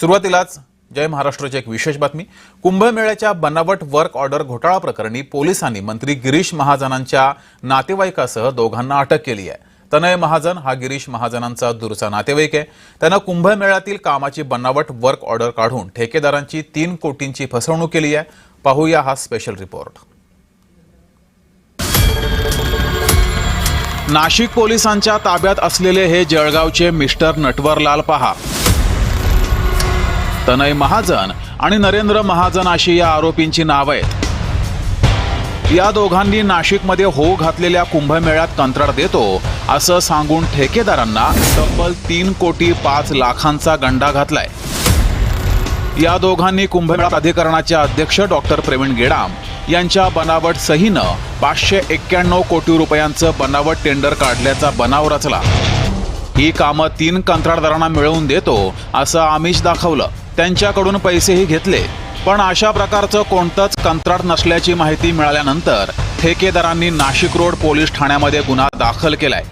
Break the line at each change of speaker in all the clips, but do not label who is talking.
सुरुवातीलाच जय महाराष्ट्राची एक विशेष बातमी। कुंभमेळ्याच्या बनावट वर्क ऑर्डर घोटाळा प्रकरणी पोलिसांनी मंत्री गिरीश महाजनांच्या नातेवाईकासह दोघांना अटक केली आहे। तनय महाजन हा गिरीश महाजनांचा दूरचा नातेवाईक आहे। त्यानं कुंभमेळ्यातील कामाची बनावट वर्क ऑर्डर काढून ठेकेदारांची 3 कोटींची फसवणूक केली आहे। पाहूया हा स्पेशल रिपोर्ट। नाशिक पोलिसांच्या ताब्यात असलेले हे जळगावचे मिस्टर नटवरलाल पहा। तनय महाजन आणि नरेंद्र महाजन अशी या आरोपींची नावे आहेत। या दोघांनी नाशिकमध्ये हो घातलेल्या कुंभमेळ्यात कंत्राट देतो असं सांगून ठेकेदारांना तब्बल 3 कोटी 5 लाखांचा गंडा घातलाय। या दोघांनी कुंभमेळा प्राधिकरणाचे अध्यक्ष डॉक्टर प्रवीण गेडाम यांच्या बनावट सहीनं 591 कोटी रुपयांचं बनावट टेंडर काढल्याचा बनाव रचला। ही कामं 3 कंत्राटदारांना मिळवून देतो असं आमिष दाखवलं। त्यांच्याकडून पैसेही घेतले, पण अशा प्रकारचं कोणतंच कंत्राट नसल्याची माहिती मिळाल्यानंतर ठेकेदारांनी नाशिक रोड पोलीस ठाण्यामध्ये गुन्हा दाखल केलाय।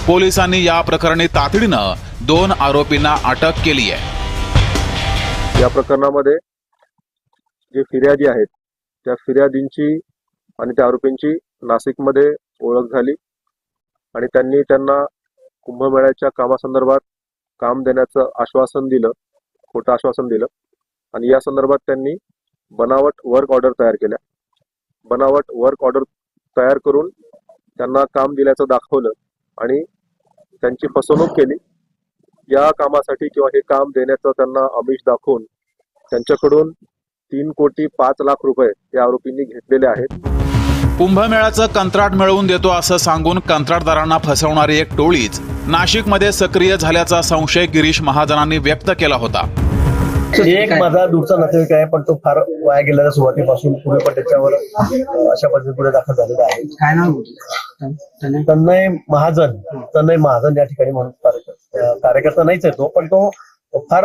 पोलिसांनी या प्रकरणी तातडीनं 2 आरोपींना अटक केली आहे।
या प्रकरणामध्ये जे फिर्यादी आहेत त्या फिर्यादींची आणि त्या आरोपींची नाशिकमध्ये ओळख झाली आणि त्यांनी त्यांना कुंभमेळ्याच्या कामासंदर्भात काम देण्याचं आश्वासन दिलं, खोटं आश्वासन दिलं आणि या संदर्भात त्यांनी बनावट वर्क ऑर्डर तयार केल्या। बनावट वर्क ऑर्डर तयार करून त्यांना काम दिल्याचं दाखवलं आणि त्यांची फसवणूक केली। या कामासाठी किंवा हे काम देण्याचं त्यांना आमिष दाखवून त्यांच्याकडून 3 कोटी 5 लाख रुपये या आरोपींनी घेतलेले आहेत।
कुंभमेळ्याचं कंत्राट मिळवून देतो असं सांगून कंत्राटदारांना फसवणारी एक टोळीच नाशिकमध्ये सक्रिय झाल्याचा संशय गिरीश महाजनांनी व्यक्त केला होता।
एक माझा दूरचा नातेवाईक आहे, पण तो फार वाया गेलेला सुरुवातीपासून पुढे पण त्याच्यावर अशा पद्धतीने पुढे दाखल झालेला आहे।
काय नाव?
तनय महाजन या ठिकाणी म्हणून कार्यकर्ता नाहीच आहे तो, पण तो फार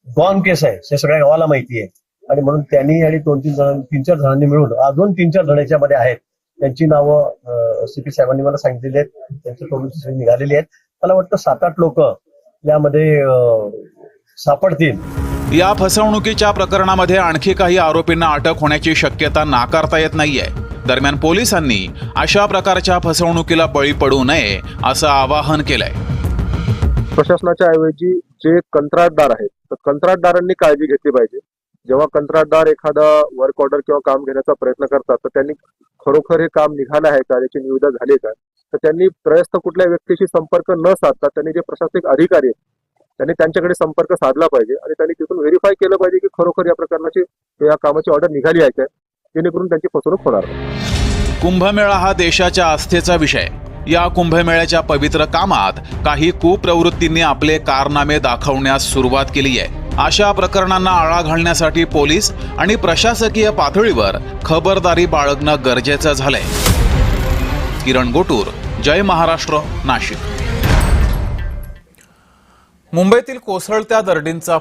गॉन केस आहे हे सगळ्या गावाला माहिती आहे आणि म्हणून त्यांनी आणि 2-3 जणांनी मिळून अजून 3-4 जण याच्यामध्ये आहेत। त्यांची नावं सीपी साहेबांनी मला सांगितलेली आहेत, त्यांची टोळी निघालेली आहेत। मला वाटतं 7-8 लोक यामध्ये सापडतील।
या फसवणुकीच्या प्रकरणामध्ये आणखी काही आरोपींना अटक होण्याची शक्यता नाकारता येत नाहीये। दरम्यान पोलिसांनी अशा प्रकारच्या फसवणुकीला बळी पडू नये असं आवाहन केलंय।
प्रशासनाच्या ऐवजी जे कंत्राटदार आहेत तर कंत्राटदारांनी काळजी घेतली पाहिजे। जेव्हा कंत्राटदार एखादा वर्क ऑर्डर किंवा काम घेण्याचा प्रयत्न करतात तर त्यांनी खरोखर हे काम निघालं आहे का, याची निविदा झाली का, तर त्यांनी त्रयस्थ कुठल्या व्यक्तीशी संपर्क न साधता त्यांनी जे प्रशासनिक अधिकारी आहेत त्यांनी त्यांच्याकडे संपर्क साधला पाहिजे आणि त्यांनी तिथून व्हेरीफाय केलं पाहिजे की खरोखर या प्रकारची या कामाची ऑर्डर निघाली आहे का, जेणेकरून त्यांची फसवणूक होणार नाही।
कुंभमेळा हा देशाच्या आस्थेचा विषय। या कुंभमेळ्याच्या पवित्र कामात काही कुप्रवृत्तींनी आपले कारनामे दाखवण्यास सुरुवात केली आहे। अशा प्रकरणांना आळा घालण्यासाठी पोलीस आणि प्रशासकीय पातळीवर खबरदारी बाळगणं गरजेचं झालंय। किरण गोटूर, जय महाराष्ट्र, नाशिक। मुंबईतील कोसळत्या दरडींचा